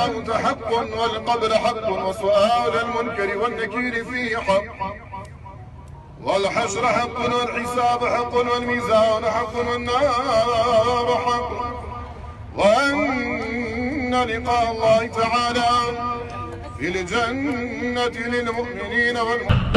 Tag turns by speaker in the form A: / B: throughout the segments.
A: الموت حق والقبر حق وسؤال المنكر والنكير فيه حق والحشر حق والحساب حق والميزان حق والنار حق وأن لقاء الله تعالى في الجنة للمؤمنين والمؤمنين.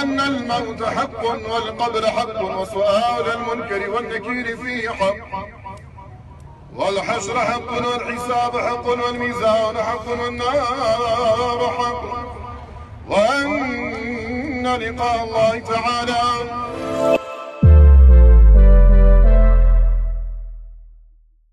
A: أن الموت حق والقبر حق وسؤال المنكر والنكير فيه حق والحشر حق والحساب حق والميزان حق والنار حق وأن لقاء الله تعالى